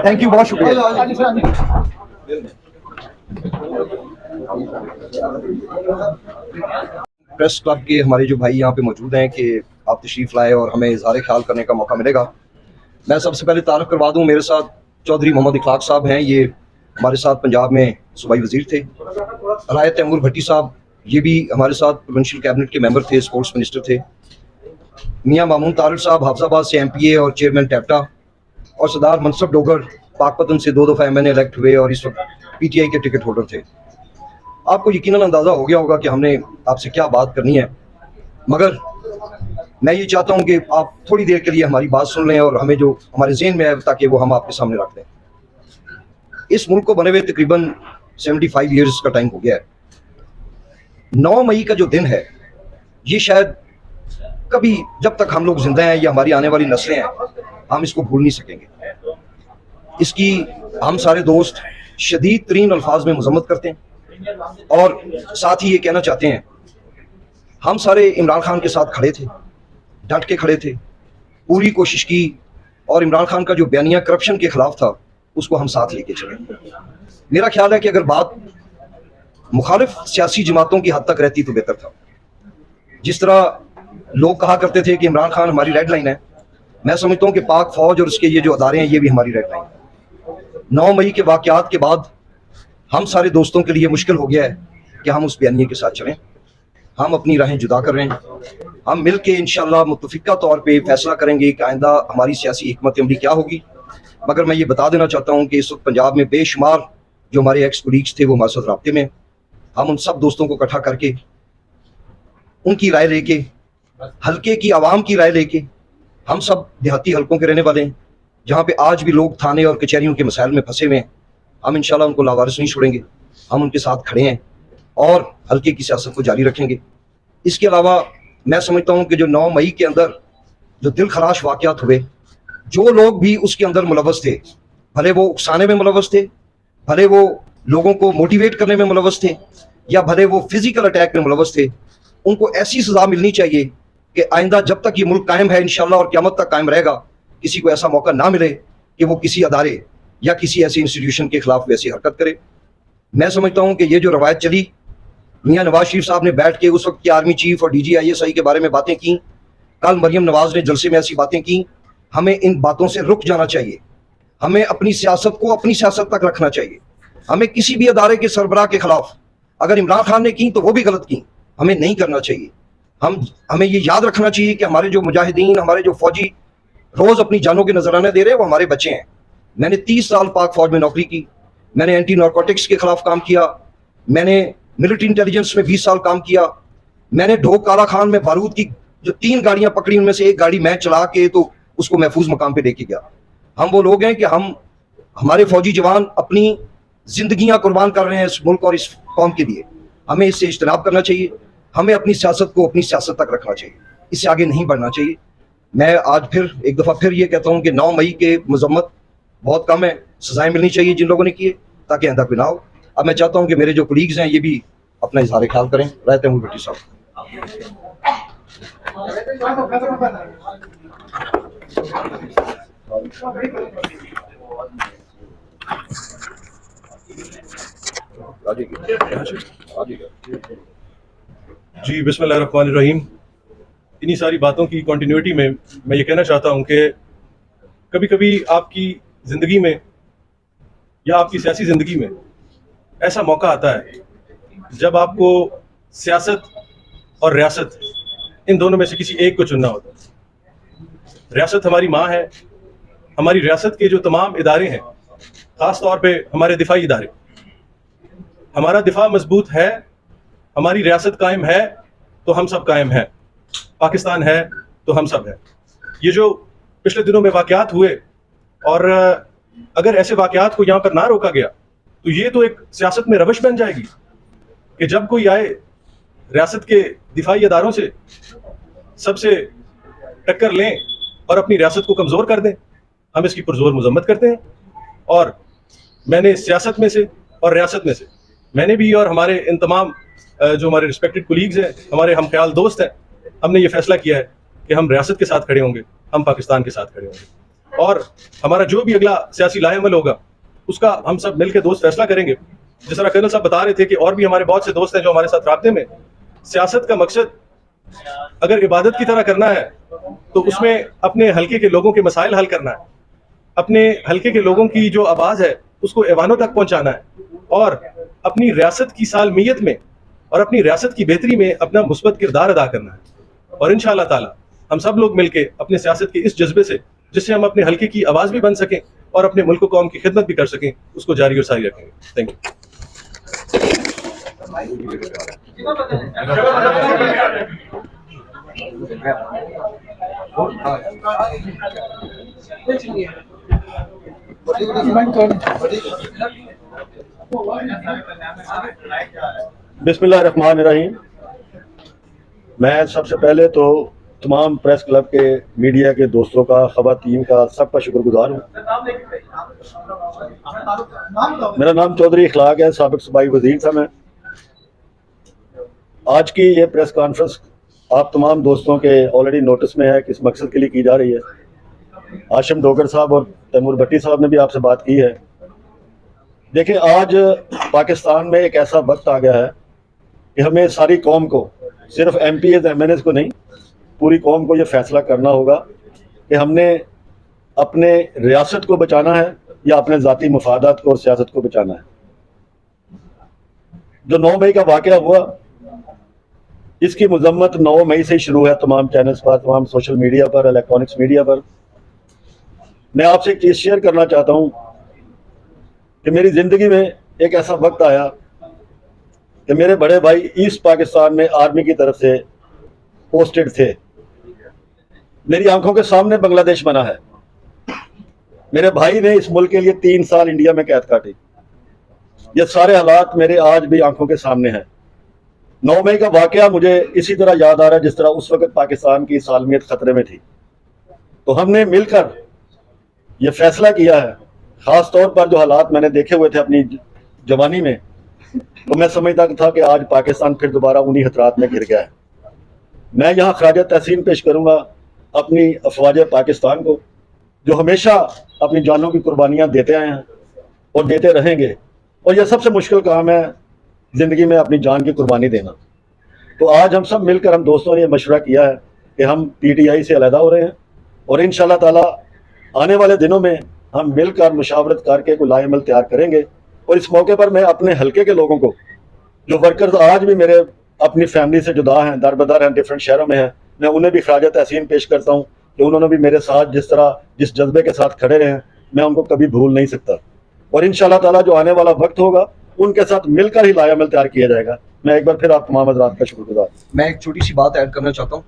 Thank you, बहुत शुक्रिया। Press club के हमारे जो भाई यहाँ पे मौजूद हैं कि आप तशरीफ़ लाए और हमें इज़हार ख्याल करने का मौका मिलेगा। मैं सबसे पहले तारुफ करवा दूँ, मेरे साथ चौधरी मोहम्मद इखलाक साहब हैं, ये हमारे साथ पंजाब में सूबाई वज़ीर थे। राय तैमूर भट्टी साहब, ये भी हमारे साथ प्रोविंशियल कैबिनेट के मेंबर थे, स्पोर्ट्स मिनिस्टर थे। मियाँ मामून तारिक साहब हाफिजाबाद से MPA और चेयरमैन टैप्टा, और सरदार मनसब डोगर पाकपतन से 2 दफ़ा MNA इलेक्ट हुए और इस वक्त PTI के टिकट होल्डर थे। आपको यकीनन अंदाज़ा हो गया होगा कि हमने आपसे क्या बात करनी है, मगर मैं ये चाहता हूँ कि आप थोड़ी देर के लिए हमारी बात सुन लें और हमें जो हमारे ज़हन में है ताकि वो हम आपके सामने रख दें। इस मुल्क को बने हुए तकरीबन 75 ईयर्स का टाइम हो गया है। 9 मई का जो दिन है, ये शायद कभी, जब तक हम लोग जिंदा हैं या हमारी आने वाली नस्लें हैं, हम इसको भूल नहीं सकेंगे। इसकी हम सारे दोस्त शदीद तरीन अल्फाज में मजम्मत करते हैं और साथ ही ये कहना चाहते हैं, हम सारे इमरान खान के साथ खड़े थे, डट के खड़े थे, पूरी कोशिश की और इमरान खान का जो बयानिया करप्शन के खिलाफ था उसको हम साथ लेके चले। मेरा ख्याल है कि अगर बात मुखालिफ सियासी जमातों की हद तक रहती तो बेहतर था। जिस तरह लोग कहा करते थे कि इमरान खान हमारी रेड लाइन है, मैं समझता हूँ कि पाक फौज और उसके ये जो अदारे हैं ये भी हमारी रेड लाइन है। 9 मई के वाक़यात के बाद हम सारे दोस्तों के लिए मुश्किल हो गया है कि हम उस बयानिए के साथ चलें। हम अपनी राहें जुदा कर रहे हैं। हम मिल के इंशाअल्लाह मुत्तफ़िका तौर पे फैसला करेंगे कि आइंदा हमारी सियासी हिकमत अमली क्या होगी। मगर मैं ये बता देना चाहता हूँ कि इस वक्त पंजाब में बेशुमार जो हमारे एक्स कोलीग्स थे वो हमारे साथ राब्ते में। हम उन सब दोस्तों को इकट्ठा करके उनकी राय लेके, हल्के की आवाम की राय लेके, हम सब देहाती हल्कों के रहने वाले हैं जहाँ पे आज भी लोग थाने और कचहरियों के मसाइल में फंसे हुए हैं। हम इंशाल्लाह उनको लावारिस नहीं छोड़ेंगे, हम उनके साथ खड़े हैं और हल्के की सियासत को जारी रखेंगे। इसके अलावा मैं समझता हूँ कि जो 9 मई के अंदर जो दिल खराश वाक़यात हुए, जो लोग भी उसके अंदर मुलव्वस थे, भले वो उकसाने में मुलव्वस थे, भले वो लोगों को मोटिवेट करने में मुलव्वस थे, या भले वो फिजिकल अटैक में मुलव्वस थे, उनको ऐसी सज़ा मिलनी चाहिए कि आइंदा जब तक ये मुल्क कायम है इंशाल्लाह और क़यामत तक कायम रहेगा, किसी को ऐसा मौका ना मिले कि वो किसी अदारे या किसी ऐसे इंस्टीट्यूशन के खिलाफ वैसी हरकत करे। मैं समझता हूँ कि ये जो रवायत चली, मियाँ नवाज शरीफ साहब ने बैठ के उस वक्त की आर्मी चीफ और DG ISI के बारे में बातें की, कल मरियम नवाज ने जलसे में ऐसी बातें की, हमें इन बातों से रुक जाना चाहिए। हमें अपनी सियासत को अपनी सियासत तक रखना चाहिए। हमें किसी भी अदारे के सरबराह के खिलाफ, अगर इमरान खान ने की तो वो भी गलत की, हमें नहीं करना चाहिए। हमें ये याद रखना चाहिए कि हमारे जो मुजाहिदीन, हमारे जो फौजी रोज़ अपनी जानों के नजराने दे रहे हैं वो हमारे बच्चे हैं। मैंने 30 साल पाक फौज में नौकरी की, मैंने एंटी नारकोटिक्स के खिलाफ काम किया, मैंने मिलिट्री इंटेलिजेंस में 20 साल काम किया, मैंने ढोक काला खान में बारूद की जो 3 गाड़ियां पकड़ी उनमें से एक गाड़ी मैं चला के तो उसको महफूज मकाम पे लेके गया। हम वो लोग हैं कि हमारे फौजी जवान अपनी जिंदगियां कुर्बान कर रहे हैं इस मुल्क और इस कौम के लिए। हमें इससे इज्तनाब करना चाहिए, हमें अपनी सियासत को अपनी सियासत तक रखना चाहिए, इससे आगे नहीं बढ़ना चाहिए। मैं आज फिर एक दफ़ा फिर ये कहता हूँ कि 9 मई के मजम्मत बहुत कम है, सजाएं मिलनी चाहिए जिन लोगों ने किए, ताकि आइंदा कोई ना हो। अब मैं चाहता हूँ कि मेरे जो कोलीग्स हैं ये भी अपना इज़हार ख्याल करें। राय तैमूर भट्टी साहब। जी, बिस्मिल्लाहिर्रहमानिर्रहीम। इन्हीं सारी बातों की कंटिन्यूटी में मैं ये कहना चाहता हूँ कि कभी कभी आपकी ज़िंदगी में या आपकी सियासी ज़िंदगी में ऐसा मौका आता है जब आपको सियासत और रियासत, इन दोनों में से किसी एक को चुनना होता है। रियासत हमारी माँ है। हमारी रियासत के जो तमाम इदारे हैं, ख़ास तौर पे हमारे दिफाई इदारे, हमारा दिफा मजबूत है, हमारी रियासत कायम है तो हम सब कायम हैं, पाकिस्तान है तो हम सब हैं। ये जो पिछले दिनों में वाक़यात हुए, और अगर ऐसे वाक़यात को यहाँ पर ना रोका गया तो ये तो एक सियासत में रवश बन जाएगी कि जब कोई आए रियासत के दिफाई इदारों से सबसे टक्कर लें और अपनी रियासत को कमज़ोर कर दें। हम इसकी पुरजोर मजम्मत करते हैं, और मैंने सियासत में से और रियासत में से, मैंने भी और हमारे इन तमाम जो हमारे रिस्पेक्टेड कोलीग्स हैं, हमारे हम ख्याल दोस्त हैं, हमने ये फैसला किया है कि हम रियासत के साथ खड़े होंगे, हम पाकिस्तान के साथ खड़े होंगे, और हमारा जो भी अगला सियासी लाएमल होगा उसका हम सब मिलकर दोस्त फैसला करेंगे। जिस तरह कर्नल साहब बता रहे थे कि और भी हमारे बहुत से दोस्त हैं जो हमारे साथ राब्ते में। सियासत का मकसद अगर इबादत की तरह करना है तो उसमें अपने हल्के के लोगों के मसाइल हल करना है, अपने हल्के के लोगों की जो आवाज़ है उसको ऐवानों तक पहुंचाना है, और अपनी रियासत की सालमियत में और अपनी रियासत की बेहतरी में अपना मुस्बत किरदार अदा करना है। और इंशाअल्लाह ताला हम सब लोग मिलके अपने सियासत के इस जज्बे से, जिससे हम अपने हल्के की आवाज़ भी बन सकें और अपने मुल्क कौम की खिदमत भी कर सकें, उसको जारी और सारी रखेंगे। Thank you. बिस्मिल्लाहिर्रहमानिर्रहीम। मैं सबसे पहले तो तमाम प्रेस क्लब के मीडिया के दोस्तों का, ख़वातीन का, सबका शुक्रगुजार हूँ। मेरा नाम चौधरी इखलाक है, साबिक सूबाई वज़ीर था मैं। आज की ये प्रेस कॉन्फ्रेंस आप तमाम दोस्तों के ऑलरेडी नोटिस में है, किस मकसद के लिए की जा रही है। आशिम डोगर साहब और तैमूर भट्टी साहब ने भी आपसे बात की है। देखिए, आज पाकिस्तान में एक ऐसा वक्त आ गया है कि हमें सारी कौम को, सिर्फ MPs MNs को नहीं, पूरी कौम को ये फैसला करना होगा कि हमने अपने रियासत को बचाना है या अपने ज़ाती मफादात को और सियासत को बचाना है। जो 9 मई का वाक़या हुआ, इसकी मजम्मत 9 मई से ही शुरू है तमाम चैनल्स पर, तमाम सोशल मीडिया पर, इलेक्ट्रॉनिक्स मीडिया पर। मैं आपसे एक चीज़ शेयर करना चाहता हूँ कि मेरी ज़िंदगी में एक ऐसा वक्त आया कि मेरे बड़े भाई ईस्ट पाकिस्तान में आर्मी की तरफ से पोस्टेड थे। मेरी आंखों के सामने बांग्लादेश बना है। मेरे भाई ने इस मुल्क के लिए 3 साल इंडिया में कैद काटी। ये सारे हालात मेरे आज भी आंखों के सामने हैं। 9 मई का वाक़या मुझे इसी तरह याद आ रहा है जिस तरह उस वक्त पाकिस्तान की सालमियत खतरे में थी। तो हमने मिलकर ये फैसला किया है, ख़ास तौर पर जो हालात मैंने देखे हुए थे अपनी जवानी में, तो मैं समझता था कि आज पाकिस्तान फिर दोबारा उन्हीं खतरात में घिर गया है। मैं यहाँ खराज तहसीन पेश करूँगा अपनी अफवाज पाकिस्तान को, जो हमेशा अपनी जानों की कुर्बानियाँ देते आए हैं और देते रहेंगे। और यह सबसे मुश्किल काम है ज़िंदगी में, अपनी जान की कुर्बानी देना। तो आज हम सब मिलकर, हम दोस्तों ने ये मशवरा किया है कि हम PTI से अलहदा हो रहे हैं और इंशाअल्लाह ताला आने वाले दिनों में हम मिलकर मुशावरत करके कोई लाएमल तैयार करेंगे। और इस मौके पर मैं अपने हल्के के लोगों को, जो वर्कर्स आज भी मेरे अपनी फैमिली से जुदा हैं, दरबदर हैं, डिफरेंट शहरों में हैं, मैं उन्हें भी खराज तहसीन पेश करता हूँ कि उन्होंने भी मेरे साथ जिस जज्बे के साथ खड़े रहे हैं, मैं उनको कभी भूल नहीं सकता। और इंशाअल्लाह ताला जो आने वाला वक्त होगा उनके साथ मिलकर ही लाएमल तैयार किया जाएगा। मैं एक बार फिर आप तमाम हज़रात का शुक्रगुजार। मैं एक छोटी सी बात ऐड करना चाहता हूँ।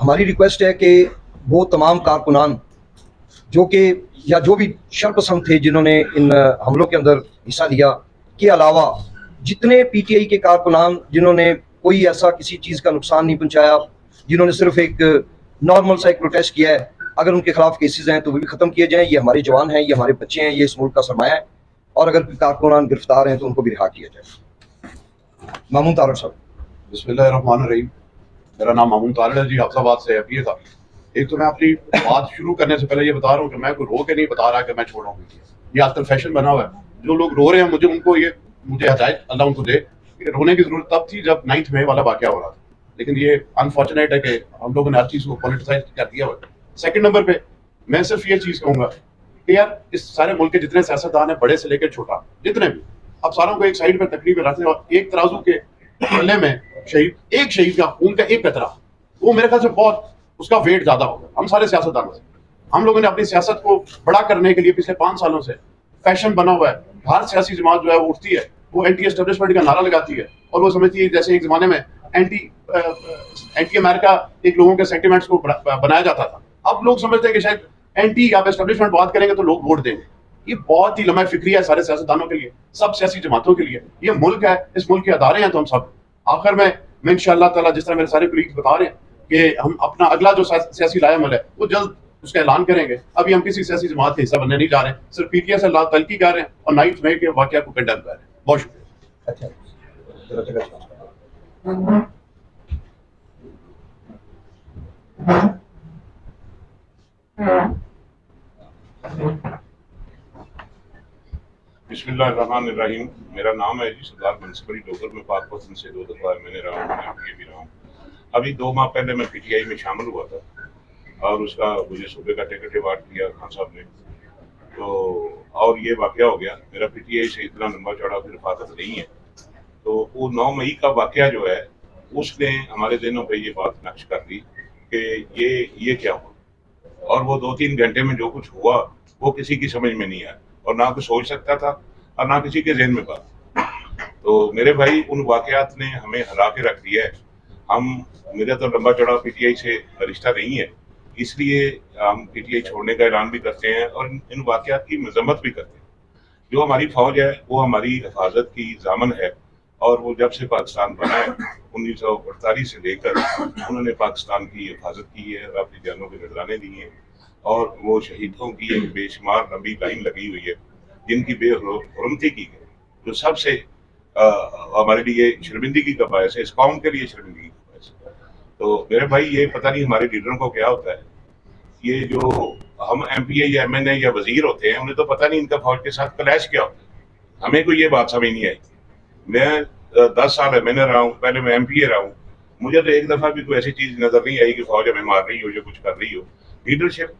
हमारी रिक्वेस्ट है कि वो तमाम कारकुनान जो कि या जो भी शरपसंद थे जिन्होंने इन हमलों के अंदर हिस्सा लिया, के अलावा जितने PTI के कारकुनान जिन्होंने कोई ऐसा किसी चीज़ का नुकसान नहीं पहुंचाया, जिन्होंने सिर्फ एक नॉर्मल सा एक प्रोटेस्ट किया है, अगर उनके खिलाफ केसेस हैं तो वो भी ख़त्म किए जाएँ। ये हमारे जवान हैं, ये हमारे बच्चे हैं, ये इस मुल्क का सरमाया है। और अगर कारकुनान गिरफ्तार हैं तो उनको भी रिहा किया जाए। मामून तारड़ साहब। बिस्मिल्लाहिर्रहमानिर्रहीम। मेरा नाम मामून तारड़ है जी, हाफिजाबाद से FPA था। एक तो मैं अपनी बात शुरू करने से पहले ये बता रहा हूँ कि मैं कोई रो के नहीं बता रहा कि मैं छोड़ रहा हूँ। ये आजकल फैशन बना हुआ है। जो लोग रो रहे हैं, मुझे हिदायत अल्लाह उनको दे कि रोने की जरूरत तब थी जब 9 मई वाला वाक़या हो रहा था। लेकिन ये अनफॉर्चुनेट है कि हम लोगों ने हर चीज़ को पॉलिटिसाइज कर दिया हुआ है। सेकंड नंबर पे मैं सिर्फ ये चीज़ कहूँगा कि यार इस सारे मुल्क के जितने सियासतदान हैं, बड़े से लेकर छोटा, जितने भी, अब सारों को एक साइड पर तकरीब में रखते हैं और एक तराजू के पल्ले में एक शहीद का खून का एक कतरा, वो मेरे ख्याल से बहुत उसका वेट ज्यादा होगा हम सारे सियासतदानों से। हम लोगों ने अपनी सियासत को बड़ा करने के लिए पिछले 5 सालों से फैशन बना हुआ है। हर सियासी जमात जो है वो उठती है, वो एंटी एस्टेब्लिशमेंट का नारा लगाती है और वो समझती है जैसे एक जमाने में एंटी अमेरिका एक लोगों के सेंटिमेंट्स को बनाया जाता था। अब लोग समझते हैं कि शायद एंटी या एस्टेब्लिशमेंट बात करेंगे तो लोग वोट देंगे। ये बहुत ही लम्हा फिक्री है सारे सियासतदानों के लिए, सब सियासी जमातों के लिए। ये मुल्क है, इस मुल्क के अदारे हैं तो हम सब। आखिर में मैं इंशाअल्लाह ताला, जिस तरह मेरे सारे कलीग्स बता रहे हैं कि हम अपना अगला जो सियासी लाएमल है वो जल्द उसका ऐलान करेंगे। अभी हम किसी सियासी जमात का हिस्सा बनने नहीं जा रहे हैं, सिर्फ PTI से तलकी कर रहे हैं और 9 मई के वाक़या को कंडेम कर रहे हैं। बहुत शुक्रिया। बिस्मिल्लाहिर्रहमानिर्रहीम। मेरा नाम है जी सरदार मुंसफरी डोगर। मैं पाक पसंद से 2 दफ़ा मैंने रहा हूँ, मैं भी रहा हूँ। अभी 2 माह पहले मैं पीटीआई में शामिल हुआ था और उसका मुझे सूबे का टिकट अवार्ड किया खान साहब ने। तो और ये वाक़या हो गया। मेरा पीटीआई से इतना लंबा चौड़ा फिर रफाकत नहीं है। तो वो 9 मई का वाक़या जो है उसने हमारे दिनों पे ये बात नक्श कर दी कि ये क्या हुआ, और वो 2-3 घंटे में जो कुछ हुआ वो किसी की समझ में नहीं आया और ना कोई सोच सकता था और ना किसी के ज़हन में बात। तो मेरे भाई उन वाक़यात ने हमें हिला के रख दिया है। मेरा तो लंबा चौड़ा पीटीआई से रिश्ता नहीं है, इसलिए हम पीटीआई छोड़ने का ऐलान भी करते हैं और इन वाक़यात की मज़म्मत भी करते हैं। जो हमारी फ़ौज है वो हमारी हिफाजत की ज़ामन है और वो जब से पाकिस्तान बना है 1948 से लेकर उन्होंने पाकिस्तान की हिफाजत की है और अपनी जानों के नजराने दिए हैं और वो शहीदों की एक बेशुमार लंबी लाइन लगी हुई है जिनकी बेहुरमती की गई, जो सबसे हमारे लिए शर्मिंदगी का बायस है, इस कौम के लिए शर्मिंदगी का बायस है। तो मेरे भाई ये पता नहीं हमारे लीडरों को क्या होता है, ये जो हम एमपीए या एमएनए या वजीर होते हैं उन्हें तो पता नहीं इनका फौज के साथ क्लैश क्या होता है। हमें कोई ये बात समझ नहीं आई। मैं 10 साल एमएनए रहा हूँ, पहले मैं एमपीए रहा हूँ, मुझे तो एक दफा भी कोई ऐसी चीज नजर नहीं आई कि फौज हमें मार रही हो या कुछ कर रही हो। लीडरशिप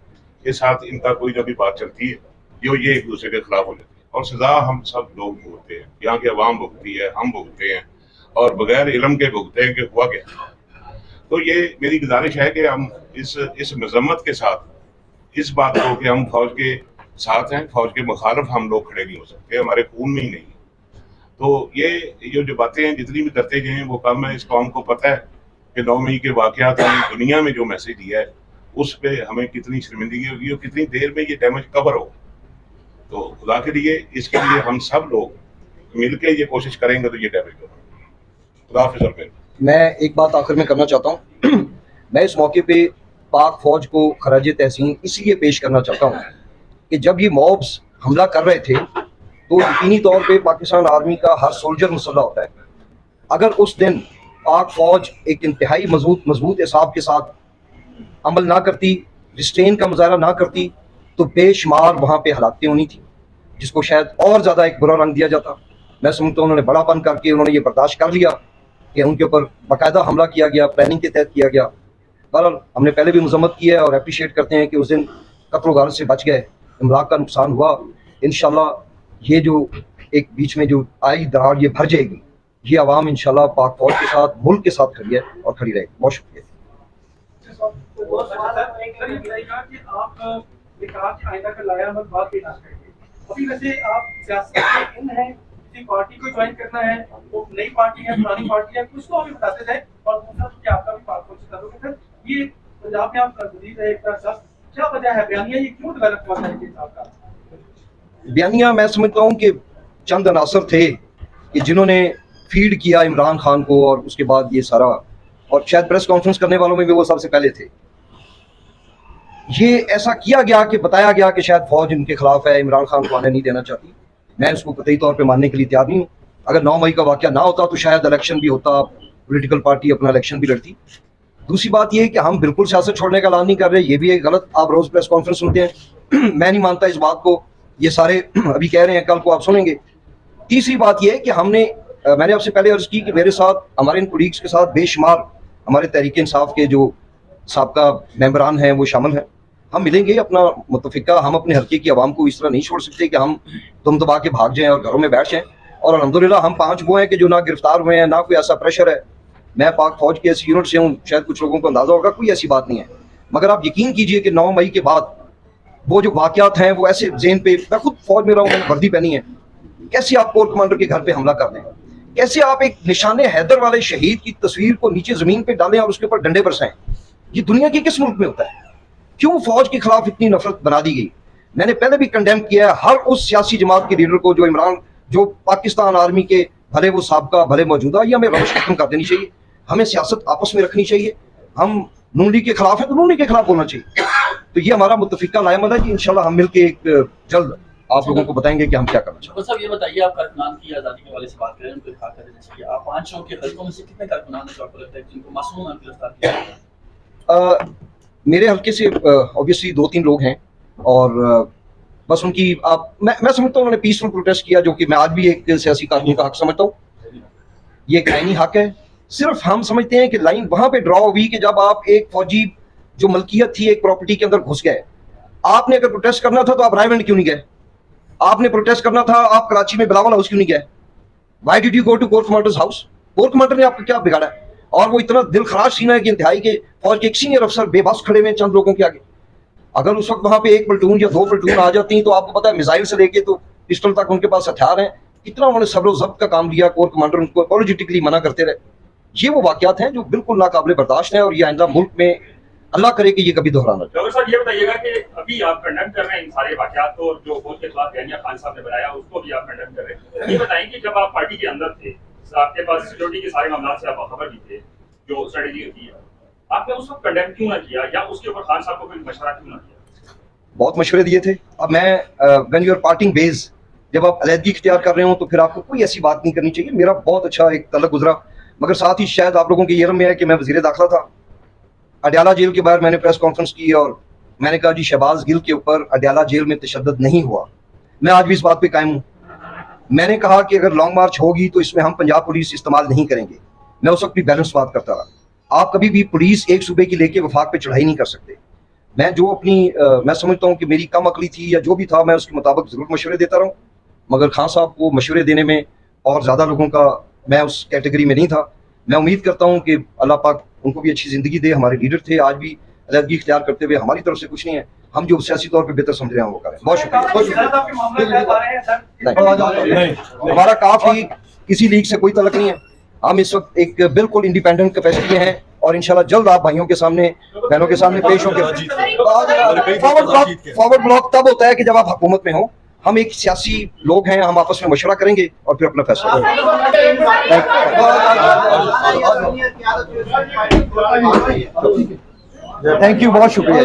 के साथ इनका कोई ना कोई बात चलती है जो ये एक दूसरे के खिलाफ हो जाती है और सजा हम सब लोग भुगतते हैं, यहाँ की आवाम भुगतती है, हम भुगतते हैं और बगैर इल्म के भुगतते हैं कि हुआ क्या। तो ये मेरी गुजारिश है कि हम इस मजम्मत के साथ इस बात को कि हम फौज के साथ हैं, फौज के मुखालिफ हम लोग खड़े नहीं हो सकते, हमारे खून में ही नहीं है। तो ये जो बातें हैं जितनी भी करते गए हैं वो कम है। इस कौम को पता है कि 9 मई के वाक़यात ने दुनिया में जो मैसेज दिया है उस पे हमें कितनी शर्मिंदगी होगी और कितनी देर में ये डैमेज कवर हो। तो खुदा के लिए इसके लिए हम सब लोग मिलकर ये कोशिश करेंगे तो ये डैमेज कवर। खुदा हाफिज़। और मैं एक बात आखिर में करना चाहता हूँ। मैं इस मौके पे पाक फौज को खराज तहसीन इसलिए पेश करना चाहता हूँ कि जब ये मॉब्स हमला कर रहे थे तो यकीनी तौर पे पाकिस्तान आर्मी का हर सोल्जर मुसल्लह होता है। अगर उस दिन पाक फौज एक इंतहाई मजबूत हिसाब के साथ अमल ना करती, रिस्ट्रेन का मुजाहरा ना करती, तो बेशुमार वहाँ पे हलाकतें होनी थी जिसको शायद और ज़्यादा एक बुरा रंग दिया जाता। मैं समझता हूँ उन्होंने बड़ापन करके उन्होंने ये बर्दाश्त कर लिया कि उनके ऊपर बाकायदा हमला किया गया, प्लानिंग के तहत किया गया। बहरहाल हमने पहले भी मजम्मत की है और अप्रिशिएट करते हैं कि उस दिन कत्ल व गारत से बच गए, इमलाक का नुकसान हुआ। इंशाल्लाह ये जो एक बीच में जो आई दरार ये भर जाएगी। ये आवाम इंशाल्लाह पाक फौज के साथ, मुल्क के साथ खड़ी है और खड़ी रहेगी। बहुत शुक्रिया। अभी वैसे आप सियासत में इन हैं, किसी पार्टी को ज्वाइन करना है, वो नई पार्टी है, पुरानी पार्टी है, कुछ तो अभी बताते थे और दूसरा कि आपका भी पाक फौज से ताल्लुक है। ये पंजाब में आप वजीर है, एक तरह क्या वजह है, बयानिया ये क्यों डेवलप हुआ है आपका? बयानिया मैं समझता हूँ कि चंद अनासर थे कि जिन्होंने फीड किया इमरान खान को और उसके बाद ये सारा, और शायद प्रेस कॉन्फ्रेंस करने वालों में भी वो सबसे पहले थे। ये ऐसा किया गया कि बताया गया कि शायद फौज इनके खिलाफ है, इमरान खान को आने नहीं देना चाहती। मैं उसको कतई तौर पे मानने के लिए तैयार नहीं हूँ। अगर 9 मई का वाक़या ना होता तो शायद इलेक्शन भी होता, पॉलिटिकल पार्टी अपना इलेक्शन भी लड़ती। दूसरी बात ये है कि हम बिल्कुल सियासत छोड़ने का ऐलान नहीं कर रहे, ये भी एक गलत, आप रोज़ प्रेस कॉन्फ्रेंस सुनते हैं। मैं नहीं मानता इस बात को, ये सारे अभी कह रहे हैं, कल को आप सुनेंगे। तीसरी बात यह है कि मैंने आपसे पहले अर्ज की कि मेरे साथ, हमारे इन कोलीग्स के साथ बेशुमार हमारे तहरीक इंसाफ के जो साबका मेंबरान हैं वो शामिल हैं। हम मिलेंगे अपना मुतफिका, हम अपने हल्के की आवाम को इस तरह नहीं छोड़ सकते कि हम तुम दबा के भाग जाएं और घरों में बैठ जाएं। और अल्हम्दुलिल्लाह हम 5 वो हैं कि जो ना गिरफ्तार हुए हैं, ना कोई ऐसा प्रेशर है। मैं पाक फौज के ऐसी यूनिट से हूँ, शायद कुछ लोगों को अंदाजा होगा, कोई ऐसी बात नहीं है। मगर आप यकीन कीजिए कि 9 मई के बाद वो जो वाक़यात हैं वो ऐसे ज़हन पे, मैं खुद फौज में रहा हूँ, मैंने वर्दी पहनी है, कैसे आप कोर कमांडर के घर पे हमला कर दें, कैसे आप एक निशाने हैदर वाले शहीद की तस्वीर को नीचे ज़मीन पे डालें और उसके ऊपर डंडे बरसाएं। ये दुनिया के किस मुल्क में होता है? क्यों फौज के खिलाफ इतनी नफरत बना दी गई? मैंने पहले भी कंडेम किया है हर उस सियासी जमात के लीडर को जो पाकिस्तान आर्मी के, भले वो साबका भले मौजूदा, ये हमें रवश खत्म कर देनी चाहिए। हमें सियासत आपस में रखनी चाहिए। हम नून लीग के खिलाफ है तो नून लीग के खिलाफ बोलना चाहिए। तो ये हमारा मुत्तफिका लायमल है कि इंशाल्लाह हम मिलकर एक जल्द आप लोगों को बताएंगे कि हम क्या करना चाहते हैं। तो सब ये बताइए, आप कारकुनान की आज़ादी के हवाले से बात करें, उनको इत्फाक कर देना चाहिए। आप 500 के हल्कों में से कितने कारकुनान हैं जो आपको लगता है जिनको मासूम गिरफ्तार किया? मेरे हल्के से ऑब्वियसली 2-3 लोग हैं और बस उनकी मैं समझता हूँ उन्होंने पीसफुल प्रोटेस्ट किया, जो कि मैं आज भी एक सियासी कारकुन का हक समझता हूँ। ये एक आईनी हक है। सिर्फ हम समझते हैं कि लाइन वहां पे ड्रॉ हुई कि जब आप एक फौजी जो मलकियत थी एक प्रॉपर्टी के अंदर घुस गए। आपने अगर प्रोटेस्ट करना था तो आप रायगंज क्यों नहीं गए? आपने प्रोटेस्ट करना था, आप कराची में बिलावल हाउस क्यों नहीं गए? Why did you go to corps commanders house? Corps commander ने आपको क्या बिगाड़ा? और वो इतना दिल खराश सीना है कि इंतहाई के फौज के एक सीनियर अफसर बेबस खड़े हुए चंद लोगों के आगे। अगर उस वक्त वहां पे 1 प्लेटून या 2 प्लेटून आ जाती तो आपको पता है मिसाइल से लेके तो पिस्टल तक उनके पास हथियार हैं। कितना उन्होंने सब्र जब्त का काम लिया। कोर कमांडर उनको पॉलिटिकली मना करते रहे। ये वो वाकयात हैं जो बिल्कुल नाकाबिले बर्दाश्त है और ये आइंदा मुल्क में अल्लाह करे कि ये कभी दोहराना। डॉक्टर साहब ये बताइएगा कि अभी आप कंडेम कर रहे हैं इन सारे वाकयात को, और जो फौज के खिलाफ बयानिया खान साहब ने बनाया उसको भी आप कंडेम कर रहे हैं। ये बताएं कि जब आप पार्टी के अंदर थे, आपके पास सिक्योरिटी के सारे मामलों से आप खबर भी थे, जो स्ट्रेटेजी होती है, आपने उस वक्त कंडेम क्यों ना किया या उसके ऊपर खान साहब को कोई मशवरा क्यों ना किया? बहुत मशवरे दिए थे। अब मैं when you are parting ways, जब आप अलहदगी इख्तियार कर रहे हो तो फिर आपको कोई ऐसी बात नहीं करनी चाहिए। मेरा बहुत अच्छा एक तलक गुजरा, मगर साथ ही शायद आप लोगों के ये में है कि मैं वजीर दाखिला था। अडयाला जेल के बाहर मैंने प्रेस कॉन्फ्रेंस की और मैंने कहा जी शहबाज गिल के ऊपर अडयाला जेल में तशद्दुद नहीं हुआ। मैं आज भी इस बात पे कायम हूँ। मैंने कहा कि अगर लॉन्ग मार्च होगी तो इसमें हम पंजाब पुलिस इस्तेमाल नहीं करेंगे। मैं उस वक्त भी बैलेंस बात करता रहा। आप कभी भी पुलिस एक सूबे की लेके वफाक पे चढ़ाई नहीं कर सकते। मैं जो अपनी मैं समझता हूँ कि मेरी कम अकली थी या जो भी था, मैं उसके मुताबिक जरूर मशवरे देता रहूँ, मगर खान साहब को मशवरे देने में और ज़्यादा लोगों का मैं उस कैटेगरी में नहीं था। मैं उम्मीद करता हूँ कि अल्लाह पाक उनको भी अच्छी ज़िंदगी दे। हमारे लीडर थे, आज भी अलहदगी इख्तियार करते हुए हमारी तरफ से कुछ नहीं है। हम जो सियासी तौर पे बेहतर समझ रहे हैं वो करें। बहुत शुक्रिया। हमारा काफ़ी किसी लीग से कोई तलक नहीं है। हम इस वक्त एक बिल्कुल इंडिपेंडेंट कैपेसिटी हैं और इंशाल्लाह जल्द आप भाइयों के सामने, बहनों के सामने पेश होकर। फॉरवर्ड ब्लॉक तब होता है कि जब आप हुकूमत में हो। हम एक सियासी लोग हैं, हम आपस में मशवरा करेंगे और फिर अपना फैसला करेंगे। थैंक यू, बहुत शुक्रिया।